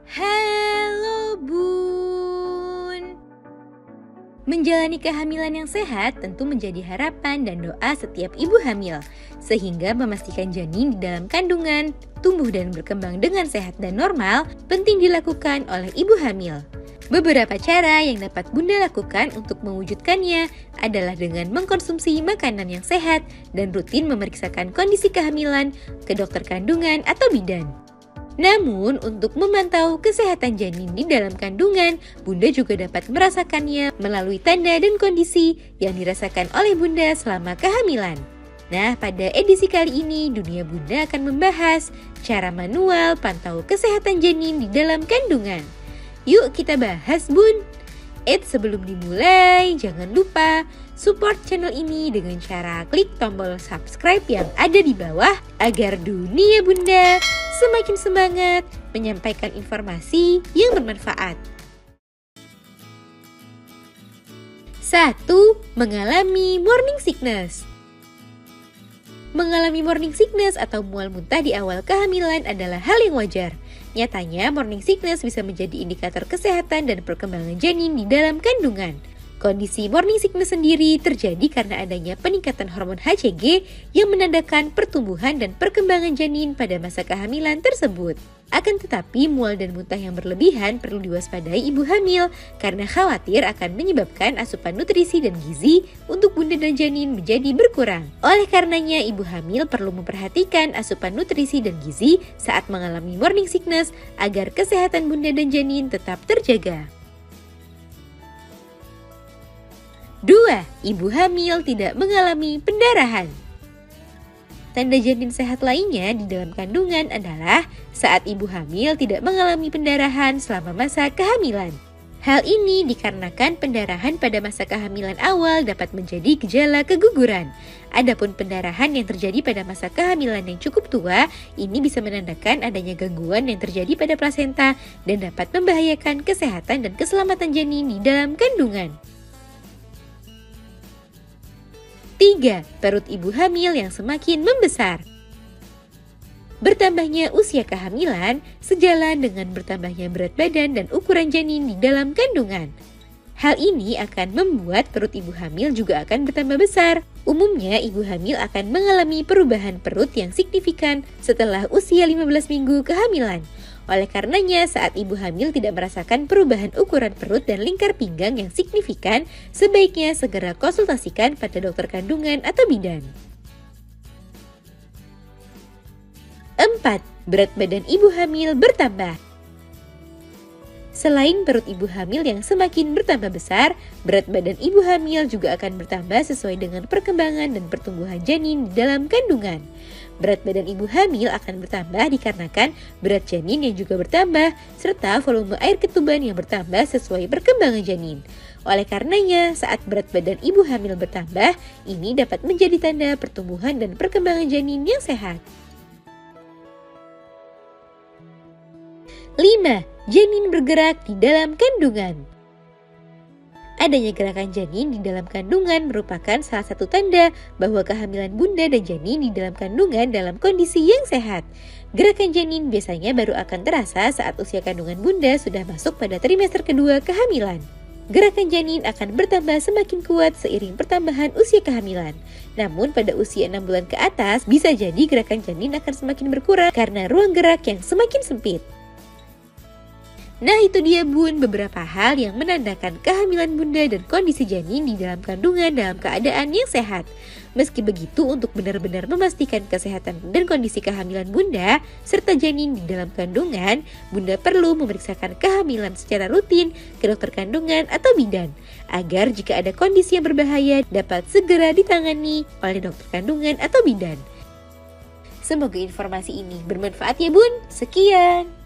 Halo Bun. Menjalani kehamilan yang sehat tentu menjadi harapan dan doa setiap ibu hamil, sehingga memastikan janin di dalam kandungan tumbuh dan berkembang dengan sehat dan normal penting dilakukan oleh ibu hamil. Beberapa cara yang dapat Bunda lakukan untuk mewujudkannya adalah dengan mengkonsumsi makanan yang sehat dan rutin memeriksakan kondisi kehamilan ke dokter kandungan atau bidan. Namun, untuk memantau kesehatan janin di dalam kandungan, Bunda juga dapat merasakannya melalui tanda dan kondisi yang dirasakan oleh Bunda selama kehamilan. Nah, pada edisi kali ini, Dunia Bunda akan membahas cara manual pantau kesehatan janin di dalam kandungan. Yuk kita bahas, Bun! Sebelum dimulai, jangan lupa support channel ini dengan cara klik tombol subscribe yang ada di bawah agar Dunia Bunda semakin semangat menyampaikan informasi yang bermanfaat. 1. Mengalami morning sickness. Mengalami morning sickness atau mual muntah di awal kehamilan adalah hal yang wajar. Nyatanya, morning sickness bisa menjadi indikator kesehatan dan perkembangan janin di dalam kandungan. Kondisi morning sickness sendiri terjadi karena adanya peningkatan hormon HCG yang menandakan pertumbuhan dan perkembangan janin pada masa kehamilan tersebut. Akan tetapi, mual dan muntah yang berlebihan perlu diwaspadai ibu hamil karena khawatir akan menyebabkan asupan nutrisi dan gizi untuk bunda dan janin menjadi berkurang. Oleh karenanya, ibu hamil perlu memperhatikan asupan nutrisi dan gizi saat mengalami morning sickness agar kesehatan bunda dan janin tetap terjaga. 2. Ibu hamil tidak mengalami pendarahan. Tanda janin sehat lainnya di dalam kandungan adalah saat ibu hamil tidak mengalami pendarahan selama masa kehamilan. Hal ini dikarenakan pendarahan pada masa kehamilan awal dapat menjadi gejala keguguran. Adapun pendarahan yang terjadi pada masa kehamilan yang cukup tua, ini bisa menandakan adanya gangguan yang terjadi pada plasenta dan dapat membahayakan kesehatan dan keselamatan janin di dalam kandungan. 3. Perut ibu hamil yang semakin membesar. Bertambahnya usia kehamilan sejalan dengan bertambahnya berat badan dan ukuran janin di dalam kandungan. Hal ini akan membuat perut ibu hamil juga akan bertambah besar. Umumnya ibu hamil akan mengalami perubahan perut yang signifikan setelah usia 15 minggu kehamilan. Oleh karenanya, saat ibu hamil tidak merasakan perubahan ukuran perut dan lingkar pinggang yang signifikan, sebaiknya segera konsultasikan pada dokter kandungan atau bidan. 4. Berat badan ibu hamil bertambah. Selain perut ibu hamil yang semakin bertambah besar, berat badan ibu hamil juga akan bertambah sesuai dengan perkembangan dan pertumbuhan janin di dalam kandungan. Berat badan ibu hamil akan bertambah dikarenakan berat janin yang juga bertambah, serta volume air ketuban yang bertambah sesuai perkembangan janin. Oleh karenanya, saat berat badan ibu hamil bertambah, ini dapat menjadi tanda pertumbuhan dan perkembangan janin yang sehat. 5. Janin bergerak di dalam kandungan. Adanya gerakan janin di dalam kandungan merupakan salah satu tanda bahwa kehamilan bunda dan janin di dalam kandungan dalam kondisi yang sehat. Gerakan janin biasanya baru akan terasa saat usia kandungan bunda sudah masuk pada trimester kedua kehamilan. Gerakan janin akan bertambah semakin kuat seiring pertambahan usia kehamilan. Namun pada usia 6 bulan ke atas bisa jadi gerakan janin akan semakin berkurang karena ruang gerak yang semakin sempit. Nah, itu dia Bun, beberapa hal yang menandakan kehamilan bunda dan kondisi janin di dalam kandungan dalam keadaan yang sehat. Meski begitu, untuk benar-benar memastikan kesehatan dan kondisi kehamilan bunda serta janin di dalam kandungan, bunda perlu memeriksakan kehamilan secara rutin ke dokter kandungan atau bidan, agar jika ada kondisi yang berbahaya dapat segera ditangani oleh dokter kandungan atau bidan. Semoga informasi ini bermanfaat ya Bun. Sekian.